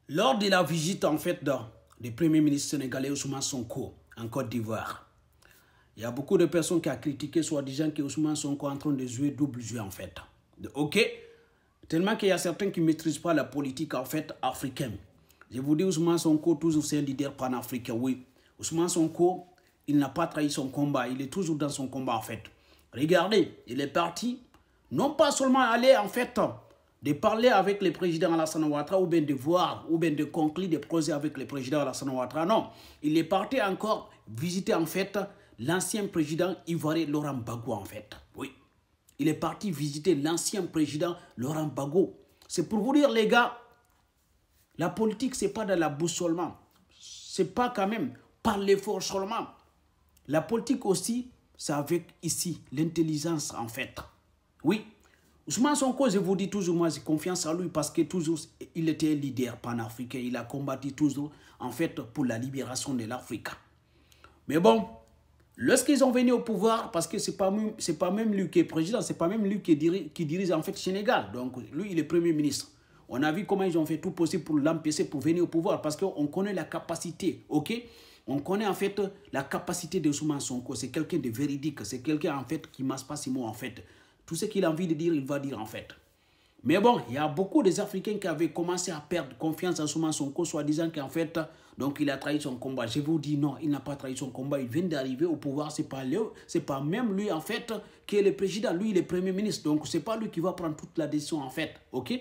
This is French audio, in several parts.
Lors de la visite en fait du Premier ministre sénégalais Ousmane Sonko en Côte d'Ivoire, il y a beaucoup de personnes qui ont critiqué soi-disant que Ousmane Sonko est en train de jouer double jeu en fait. Ok, tellement qu'il y a certains qui ne maîtrisent pas la politique en fait africaine. Je vous dis Ousmane Sonko toujours c'est un leader panafricain, oui. Ousmane Sonko, il n'a pas trahi son combat, il est toujours dans son combat en fait. Regardez, il est parti, non pas seulement aller en fait de parler avec le président Alassane Ouattara ou bien de voir ou bien de conclure des projets avec le président Alassane Ouattara. Non, il est parti encore visiter en fait l'ancien président ivoirien Laurent Gbagbo en fait. Oui, il est parti visiter l'ancien président Laurent Gbagbo. C'est pour vous dire les gars, la politique c'est pas dans la bouche seulement. C'est pas quand même par l'effort seulement. La politique aussi, c'est avec ici l'intelligence en fait. Oui. Ousmane Sonko, je vous dis toujours, moi j'ai confiance en lui parce que toujours il était un leader panafricain. Il a combattu toujours en fait pour la libération de l'Afrique. Mais bon, lorsqu'ils ont venu au pouvoir, parce que c'est pas même lui qui est président, c'est pas même lui qui dirige en fait le Sénégal. Donc lui, il est premier ministre. On a vu comment ils ont fait tout possible pour l'empêcher pour venir au pouvoir parce qu'on connaît la capacité, ok? On connaît en fait la capacité de Ousmane Sonko. C'est quelqu'un de véridique, c'est quelqu'un en fait qui ne masse pas ses mots en fait. Tout ce qu'il a envie de dire, il va dire en fait. Mais bon, il y a beaucoup des Africains qui avaient commencé à perdre confiance en Ousmane Sonko, soi-disant qu'en fait, donc il a trahi son combat. Je vous dis non, il n'a pas trahi son combat. Il vient d'arriver au pouvoir. C'est pas même lui en fait qui est le président. Lui, il est premier ministre. Donc c'est pas lui qui va prendre toute la décision en fait. Ok?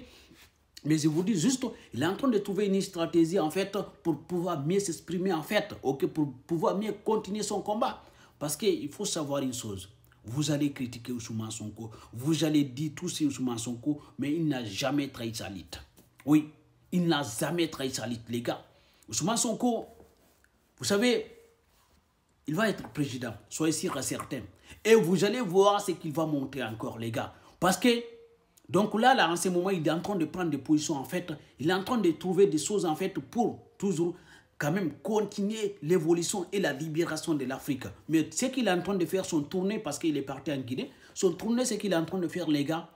Mais je vous dis juste, il est en train de trouver une stratégie en fait pour pouvoir mieux s'exprimer en fait. Ok? Pour pouvoir mieux continuer son combat. Parce qu'il faut savoir une chose. Vous allez critiquer Ousmane Sonko, vous allez dire tout sur Ousmane Sonko, mais il n'a jamais trahi sa lutte. Oui, il n'a jamais trahi sa lutte, les gars. Ousmane Sonko, vous savez, il va être président, soyez sûr et certain. Et vous allez voir ce qu'il va montrer encore, les gars. Parce que, donc là, en ce moment, il est en train de prendre des positions, en fait. Il est en train de trouver des choses, en fait, pour toujours quand même continuer l'évolution et la libération de l'Afrique. Mais ce qu'il est en train de faire, son tournée, parce qu'il est parti en Guinée, son tournée, ce qu'il est en train de faire, les gars,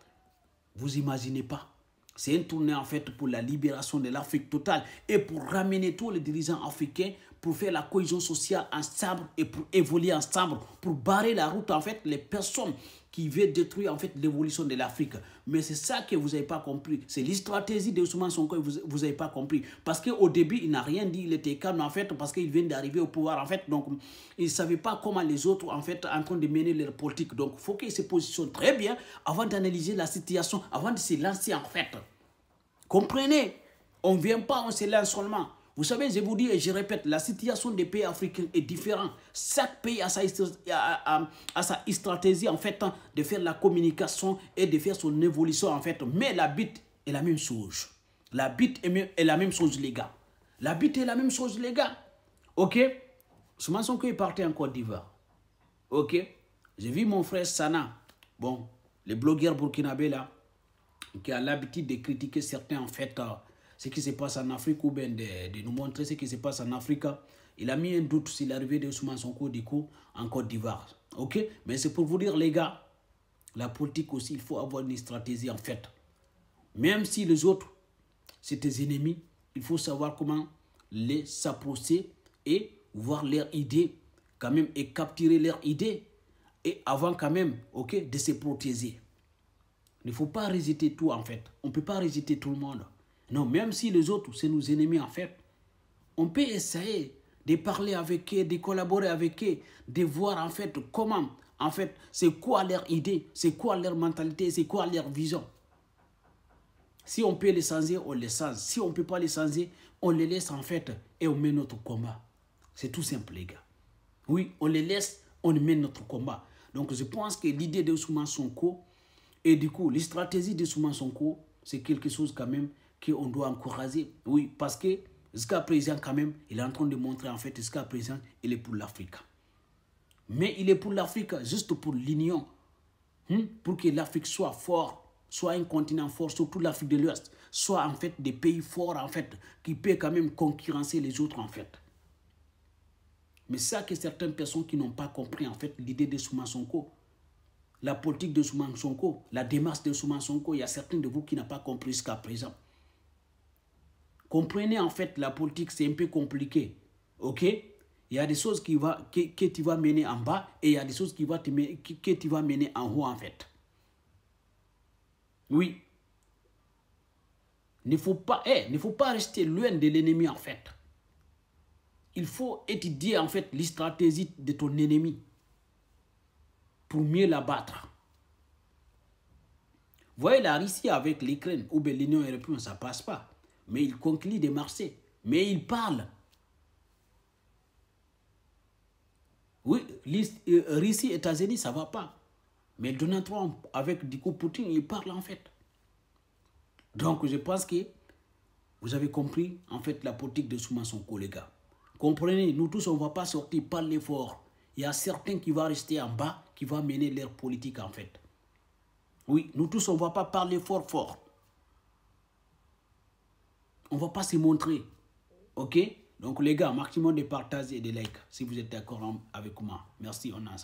vous imaginez pas. C'est une tournée en fait pour la libération de l'Afrique totale et pour ramener tous les dirigeants africains pour faire la cohésion sociale ensemble et pour évoluer ensemble, pour barrer la route en fait les personnes qui veulent détruire en fait l'évolution de l'Afrique. Mais c'est ça que vous n'avez pas compris. C'est la stratégie de Ousmane Sonko que vous n'avez pas compris. Parce qu'au début, il n'a rien dit, il était calme en fait parce qu'il vient d'arriver au pouvoir en fait. Donc, il ne savait pas comment les autres en fait en train de mener leur politique. Donc, il faut qu'il se positionne très bien avant d'analyser la situation, avant de se lancer en fait. Comprenez, on ne vient pas, on se lance seulement. Vous savez, je vous dis et je répète, la situation des pays africains est différente. Chaque pays a sa stratégie en fait de faire la communication et de faire son évolution en fait. Mais la bite est la même chose. La bite est la même chose, les gars. La bite est la même chose, les gars. Ok? Ousmane Sonko est parti en Côte d'Ivoire. Ok? J'ai vu mon frère Sana. Bon, les blogueurs burkinabés là, qui a l'habitude de critiquer certains en fait ce qui se passe en Afrique ou bien de nous montrer ce qui se passe en Afrique. Il a mis un doute sur l'arrivée de Ousmane Sonko du coup en Côte d'Ivoire. Ok? Mais c'est pour vous dire les gars, la politique aussi, il faut avoir une stratégie en fait. Même si les autres, c'est tes ennemis, il faut savoir comment les s'approcher et voir leurs idées quand même et capturer leurs idées et avant quand même, ok, de se protéger. Il ne faut pas rejeter tout en fait. On ne peut pas rejeter tout le monde. Non, même si les autres, c'est nos ennemis en fait, on peut essayer de parler avec eux, de collaborer avec eux, de voir en fait comment, en fait, c'est quoi leur idée, c'est quoi leur mentalité, c'est quoi leur vision. Si on peut les changer, on les change. Si on ne peut pas les changer, on les laisse en fait et on met notre combat. C'est tout simple les gars. Oui, on les laisse, on mène notre combat. Donc je pense que l'idée de Ousmane Sonko, et du coup, les stratégies de Ousmane Sonko, c'est quelque chose quand même qu'on doit encourager. Oui, parce que jusqu'à présent, quand même, il est en train de montrer en fait, jusqu'à présent, il est pour l'Afrique. Mais il est pour l'Afrique, juste pour l'union. Pour que l'Afrique soit fort, soit un continent fort, surtout l'Afrique de l'Ouest, soit en fait des pays forts en fait, qui peuvent quand même concurrencer les autres en fait. Mais ça que certaines personnes qui n'ont pas compris en fait l'idée de Ousmane Sonko, la politique de Ousmane Sonko, la démarche de Ousmane Sonko, il y a certains de vous qui n'ont pas compris jusqu'à présent. Comprenez en fait, la politique, c'est un peu compliqué. Ok? Il y a des choses que tu vas mener en bas et il y a des choses que tu vas mener en haut en fait. Oui. Il ne faut pas rester loin de l'ennemi en fait. Il faut étudier en fait les stratégies de ton ennemi pour mieux l'abattre. Vous voyez la Russie avec l'Ukraine ou bien l'Union européenne, ça ne passe pas. Mais il conclut des marchés. Mais il parle. Oui, Russie, États-Unis, ça ne va pas. Mais Donald Trump, avec du coup Poutine, il parle en fait. Donc je pense que vous avez compris en fait la politique de Ousmane Sonko, les gars. Comprenez, nous tous, on ne va pas sortir par l'effort. Il y a certains qui vont rester en bas, qui vont mener leur politique en fait. Oui, nous tous, on ne va pas parler fort. On ne va pas se montrer. Ok? Donc les gars, maximum de partages et de likes si vous êtes d'accord avec moi. Merci, on a ça.